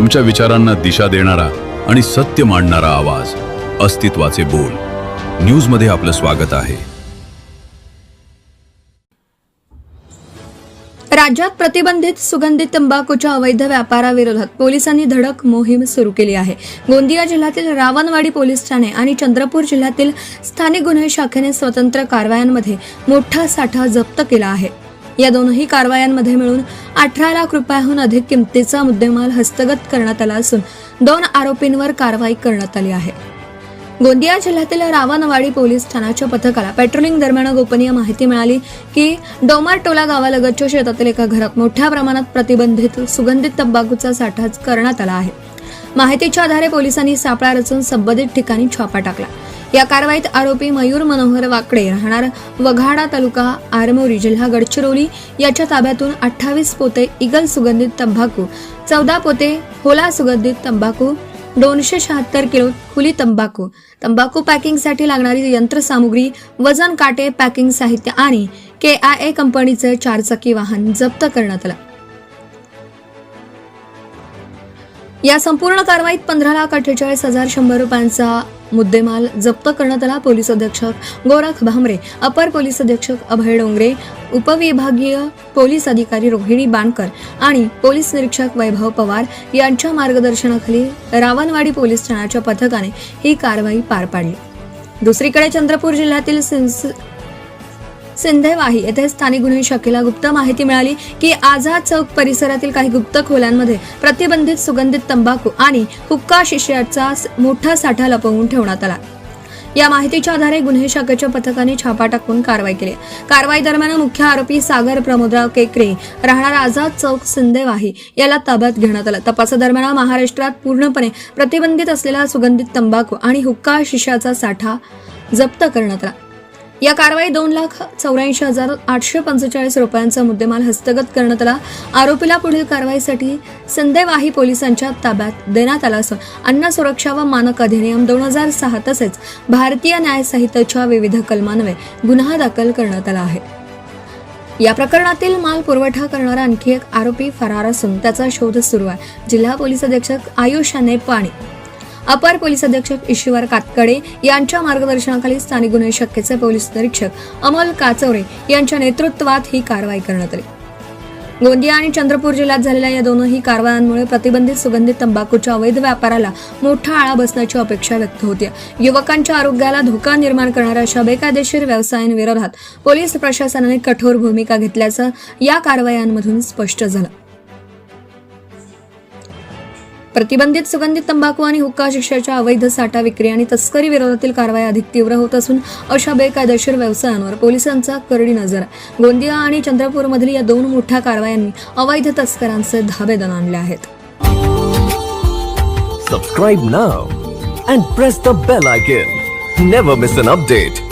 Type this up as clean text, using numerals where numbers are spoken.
तुमच्या विचारांना दिशा देणारा आणि सत्य मांडणारा आवाज, अस्तित्वाचे बोल. न्यूज मध्ये आपलं स्वागत आहे. राज्यात प्रतिबंधित सुगंधित तंबाखूच्या अवैध व्यापाराविरोधात पोलिसांनी धडक मोहीम सुरू केली आहे. गोंदिया जिल्ह्यातील रावणवाडी पोलीस ठाणे आणि चंद्रपूर जिल्ह्यातील स्थानिक गुन्हे शाखेने स्वतंत्र कारवायांमध्ये मोठा साठा जप्त केला आहे. या दोनही कारवायांमध्ये मिळून 18 लाख रुपयांहून अधिक किमतीचा मुद्देमाल हस्तगत करण्यात आला असून 2 आरोपींवर कारवाई करण्यात आली आहे. गोंदिया जिल्ह्यातील रावणवाडी पोलीस ठाण्याच्या पथकाला पेट्रोलिंग दरम्यान गोपनीय माहिती मिळाली की डोमारटोला गावालगतच्या शेतातील एका घरात मोठ्या प्रमाणात प्रतिबंधित सुगंधित तंबाखूचा साठा करण्यात आला आहे. माहितीच्या आधारे पोलिसांनी सापळा रचून संबंधित ठिकाणी छापा टाकला. या कारवाईत आरोपी मयूर मनोहर वाकडे राहणार वघाडा तालुका आरमोरी जिल्हा गडचिरोली याच्या ताब्यातून 28 पोते इगल सुगंधित तंबाखू, 14 पोते होला सुगंधित तंबाखू, 276 किलो खुली तंबाखू, तंबाखू पॅकिंगसाठी लागणारी यंत्रसामुग्री, वजन काटे, पॅकिंग साहित्य आणि KIA कंपनीचे 4 चाकी वाहन जप्त करण्यात आलं. या संपूर्ण कारवाईत 15,48,100 रुपयांचा मुद्देमाल जप्त करण्यात आला. पोलीस अधीक्षक गोरख भामरे, अपर पोलीस अधीक्षक अभय डोंगरे, उपविभागीय पोलीस अधिकारी रोहिणी बाणकर आणि पोलीस निरीक्षक वैभव पवार यांच्या मार्गदर्शनाखाली रावणवाडी पोलीस ठाण्याच्या पथकाने ही कारवाई पार पाडली. दुसरीकडे चंद्रपूर जिल्ह्यातील सिंधेवाही येथे स्थानिक गुन्हे शाखेला गुप्त माहिती मिळाली की आझाद चौक परिसरातील काही गुप्त खोल्यांमध्ये प्रतिबंधित सुगंधित तंबाखू आणि हुक्का शिश्याचा मोठा साठा लपवून ठेवण्यात आला. या माहितीच्या आधारे गुन्हे शाखेच्या पथकाने छापा टाकून कारवाई केली. कारवाई दरम्यान मुख्य आरोपी सागर प्रमोदराव केकरे राहणार आझाद चौक सिंधेवाही याला ताब्यात घेण्यात आलं. तपासादरम्यान महाराष्ट्रात पूर्णपणे प्रतिबंधित असलेला सुगंधित तंबाखू आणि हुक्का शिश्याचा साठा जप्त करण्यात आला. या कारवाईत 2,84,845 रुपयांचा मुद्देमाल हस्तगत करण्यात आला. आरोपीला पुढील कारवाईसाठी सिंधेवाही पोलिसांच्या ताब्यात देण्यात आला असून अन्न सुरक्षा व मानक अधिनियम 2006 तसेच भारतीय न्याय संहितेच्या विविध कलमान्वये गुन्हा दाखल करण्यात आला आहे. या प्रकरणातील माल पुरवठा करणारा आणखी एक आरोपी फरार असून त्याचा शोध सुरू आहे. जिल्हा पोलीस अधीक्षक आयुष नेपाणी, अपर पोलीस अधीक्षक ईश्वर कातकडे यांच्या मार्गदर्शनाखाली स्थानिक गुन्हे शाखेचे पोलीस निरीक्षक अमोल काचौरे यांच्या नेतृत्वात ही कारवाई करण्यात आली. गोंदिया आणि चंद्रपूर जिल्ह्यात झालेल्या या दोनही कारवायांमुळे प्रतिबंधित सुगंधित तंबाखूच्या अवैध व्यापाराला मोठा आळा बसण्याची अपेक्षा व्यक्त होते. युवकांच्या आरोग्याला धोका निर्माण करणाऱ्या अशा बेकायदेशीर व्यवसायांविरोधात पोलीस प्रशासनाने कठोर भूमिका घेतल्याचं या कारवायांमधून स्पष्ट झालं. प्रतिबंधित सुगंधित तंबाखू आणि हुक्का शिश्याच्या अवैध साठा विक्री आणि तस्करी विरोधातील कारवाई अधिक तीव्र होत असून अशा बेकायदेशीर व्यवसायांवर पोलिसांचा करडी नजर आहे. गोंदिया आणि चंद्रपूरमधील या 2 मोठ्या कारवायांनी अवैध तस्करांचे धाबे दण आणले आहेत. Subscribe now and press the bell icon. Never miss an update.